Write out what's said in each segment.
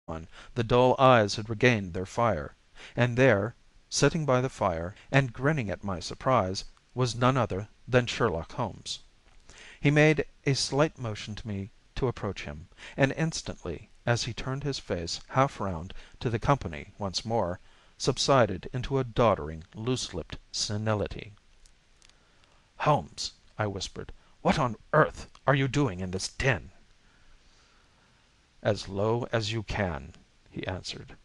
on, the dull eyes had regained their fire, and there, sitting by the fire, and grinning at my surprise, was none other than Sherlock Holmes. He made a slight motion to me to approach him, and instantly, as he turned his face half round to the company once more, subsided into a doddering, loose-lipped senility. "Holmes," I whispered, "what on earth are you doing in this den?" "As low as you can," he answered.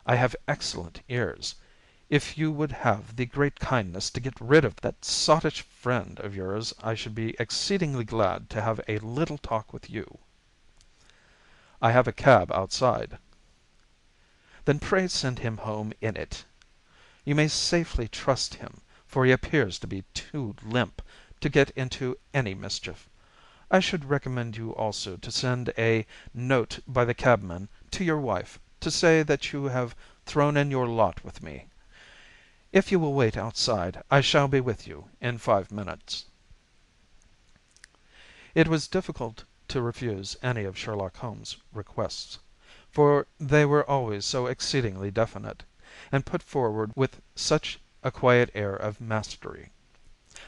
"I have excellent ears. If you would have the great kindness to get rid of that sottish friend of yours, I should be exceedingly glad to have a little talk with you." "I have a cab outside." "Then pray send him home in it. You may safely trust him, for he appears to be too limp to get into any mischief. I should recommend you also to send a note by the cabman to your wife to say that you have thrown in your lot with me. If you will wait outside, I shall be with you in 5 minutes." It was difficult to refuse any of Sherlock Holmes' requests, for they were always so exceedingly definite, and put forward with such a quiet air of mastery.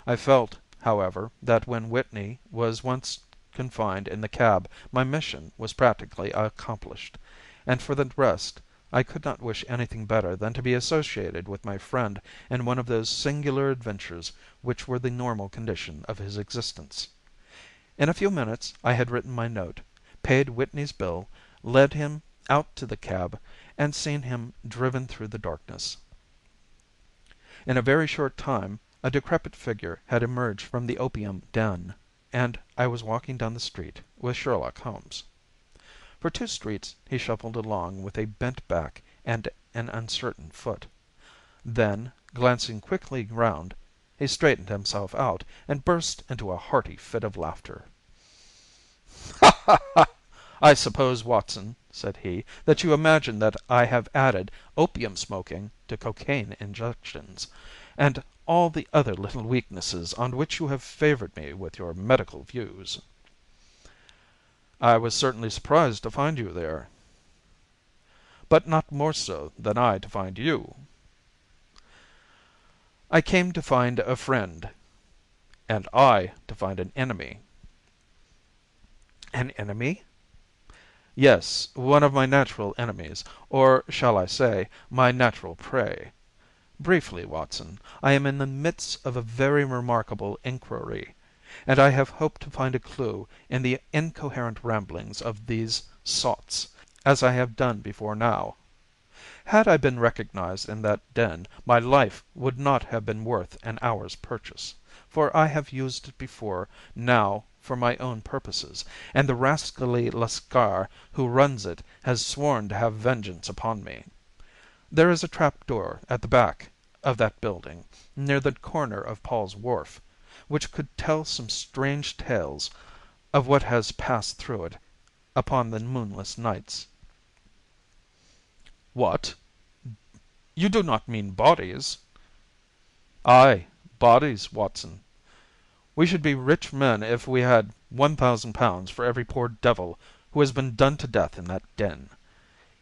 I felt, however, that when Whitney was once confined in the cab my mission was practically accomplished, and for the rest I could not wish anything better than to be associated with my friend in one of those singular adventures which were the normal condition of his existence. In a few minutes I had written my note, paid Whitney's bill, led him out to the cab, and seen him driven through the darkness. In a very short time a decrepit figure had emerged from the opium den, and I was walking down the street with Sherlock Holmes. For 2 streets he shuffled along with a bent back and an uncertain foot. Then, glancing quickly round, he straightened himself out and burst into a hearty fit of laughter. "Ha, ha, ha! I suppose, Watson," said he, "that you imagine that I have added opium smoking to cocaine injections, and all the other little weaknesses on which you have favoured me with your medical views." "I was certainly surprised to find you there." "But not more so than I to find you." "I came to find a friend." "And I to find an enemy." "An enemy?" "Yes, one of my natural enemies, or shall I say, my natural prey. Briefly, Watson, I am in the midst of a very remarkable inquiry, and I have hoped to find a clue in the incoherent ramblings of these sots, as I have done before now. Had I been recognized in that den, my life would not have been worth an hour's purchase, for I have used it before now for my own purposes, and the rascally Lascar who runs it has sworn to have vengeance upon me. There is a trap door at the back of that building, near the corner of Paul's Wharf, which could tell some strange tales of what has passed through it upon the moonless nights." "What? You do not mean bodies?" "Ay, bodies, Watson. We should be rich men if we had £1,000 for every poor devil who has been done to death in that den.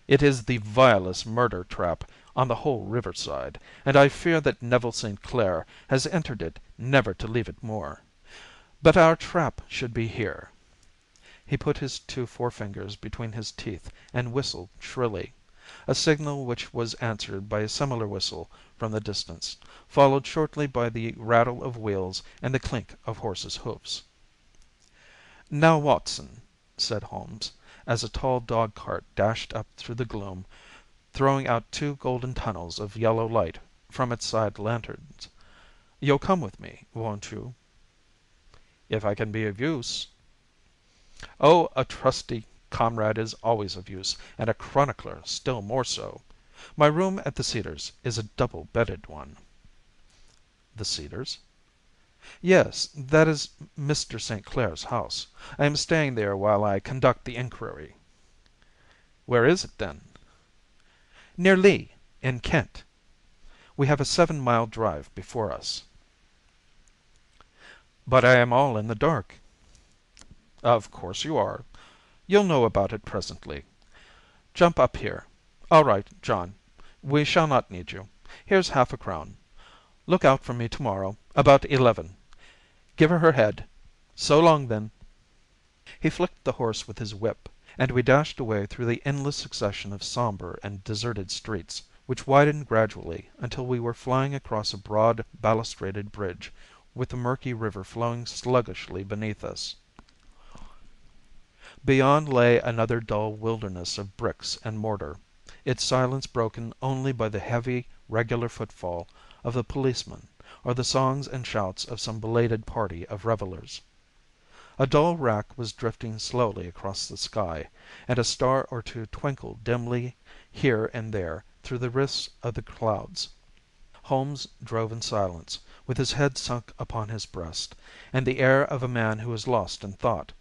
It is the vilest murder trap on the whole riverside, and I fear that Neville St. Clair has entered it never to leave it more. But our trap should be here." He put his 2 forefingers between his teeth and whistled shrilly, a signal which was answered by a similar whistle from the distance, followed shortly by the rattle of wheels and the clink of horses' hoofs. "Now, Watson," said Holmes, as a tall dog cart dashed up through the gloom, throwing out 2 golden tunnels of yellow light from its side lanterns, "you'll come with me, won't you?" "If I can be of use." "Oh, a trusty comrade is always of use, and a chronicler still more so. My room at the Cedars is a double-bedded one." "The Cedars?" "Yes, that is Mr. St. Clair's house. I am staying there while I conduct the inquiry." "Where is it, then?" "Near Lee, in Kent. We have a 7-mile drive before us." "But I am all in the dark." "Of course you are. You'll know about it presently. Jump up here. All right, John. We shall not need you. Here's half a crown. Look out for me tomorrow, about 11. Give her head. So long, then." He flicked the horse with his whip, and we dashed away through the endless succession of sombre and deserted streets, which widened gradually until we were flying across a broad balustraded bridge, with the murky river flowing sluggishly beneath us. Beyond lay another dull wilderness of bricks and mortar, its silence broken only by the heavy, regular footfall of the policeman, or the songs and shouts of some belated party of revellers. A dull wrack was drifting slowly across the sky, and a star or two twinkled dimly here and there through the rifts of the clouds. Holmes drove in silence, with his head sunk upon his breast, and the air of a man who is lost in thought,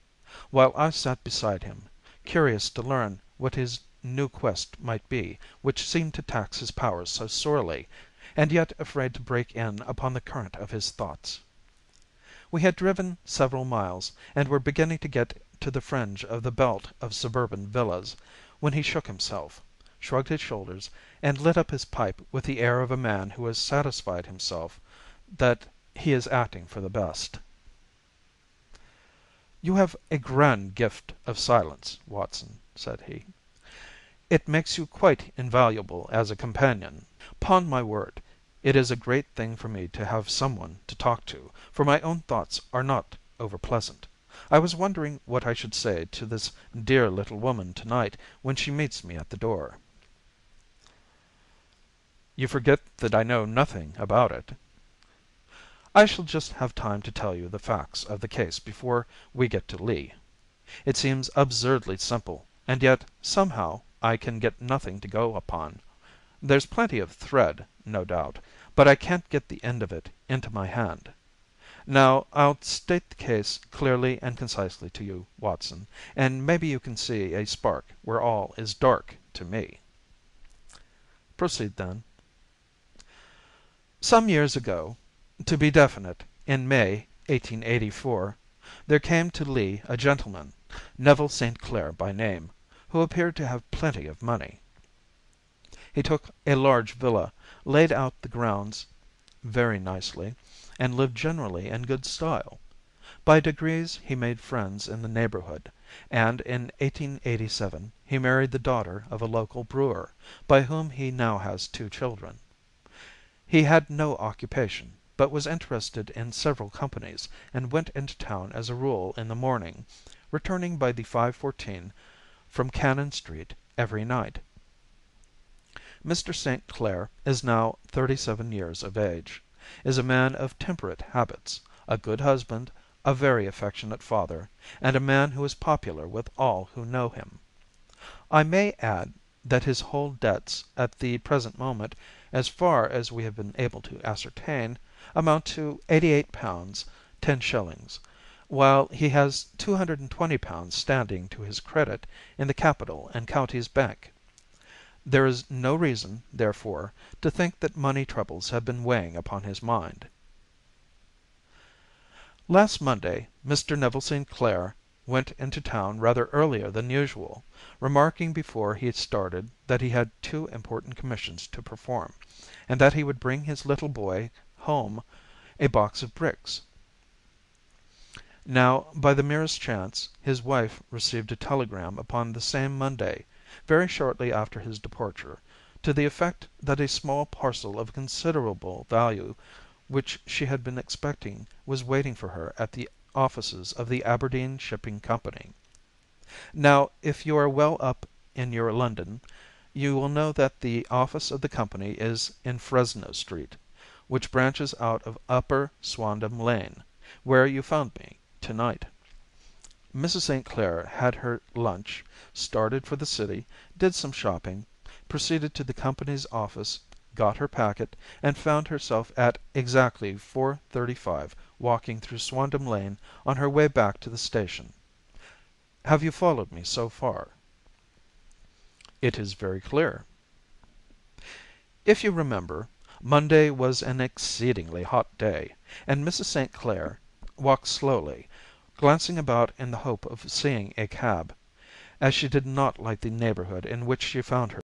while I sat beside him, curious to learn what his new quest might be, which seemed to tax his powers so sorely, and yet afraid to break in upon the current of his thoughts. We had driven several miles, and were beginning to get to the fringe of the belt of suburban villas, when he shook himself, shrugged his shoulders, and lit up his pipe with the air of a man who has satisfied himself that he is acting for the best. "You have a grand gift of silence, Watson," said he. "It makes you quite invaluable as a companion. 'Pon my word, it is a great thing for me to have some one to talk to, for my own thoughts are not over pleasant. I was wondering what I should say to this dear little woman to night when she meets me at the door." "You forget that I know nothing about it." "I shall just have time to tell you the facts of the case before we get to Lee. It seems absurdly simple, and yet, somehow, I can get nothing to go upon. There's plenty of thread, no doubt, but I can't get the end of it into my hand. Now, I'll state the case clearly and concisely to you, Watson, and maybe you can see a spark where all is dark to me." "Proceed, then." "Some years ago, to be definite, in May, 1884, there came to Lee a gentleman, Neville St. Clair by name, who appeared to have plenty of money. He took a large villa, laid out the grounds very nicely, and lived generally in good style. By degrees he made friends in the neighbourhood, and in 1887 he married the daughter of a local brewer, by whom he now has 2 children. He had no occupation, but was interested in several companies, and went into town as a rule in the morning, returning by the 5:14 from Cannon Street every night. Mr. St. Clair is now 37 years of age, is a man of temperate habits, a good husband, a very affectionate father, and a man who is popular with all who know him. I may add that his whole debts at the present moment, as far as we have been able to ascertain, amount to £88 10s, while he has £220 standing to his credit in the Capital and Counties Bank. There is no reason, therefore, to think that money troubles have been weighing upon his mind. Last Monday Mr. Neville St. Clair went into town rather earlier than usual, remarking before he started that he had 2 important commissions to perform, and that he would bring his little boy home a box of bricks. Now, by the merest chance, his wife received a telegram upon the same Monday, very shortly after his departure, to the effect that a small parcel of considerable value which she had been expecting was waiting for her at the offices of the Aberdeen Shipping Company. Now, if you are well up in your London, you will know that the office of the company is in Fresno Street, which branches out of Upper Swandam Lane, where you found me to-night. Mrs. St. Clair had her lunch, started for the city, did some shopping, proceeded to the company's office, got her packet, and found herself at exactly 4:35 walking through Swandam Lane on her way back to the station. Have you followed me so far?" "It is very clear." "If you remember, Monday was an exceedingly hot day, and Mrs. St. Clair walked slowly, glancing about in the hope of seeing a cab. as she did not like the neighbourhood in which she found herself.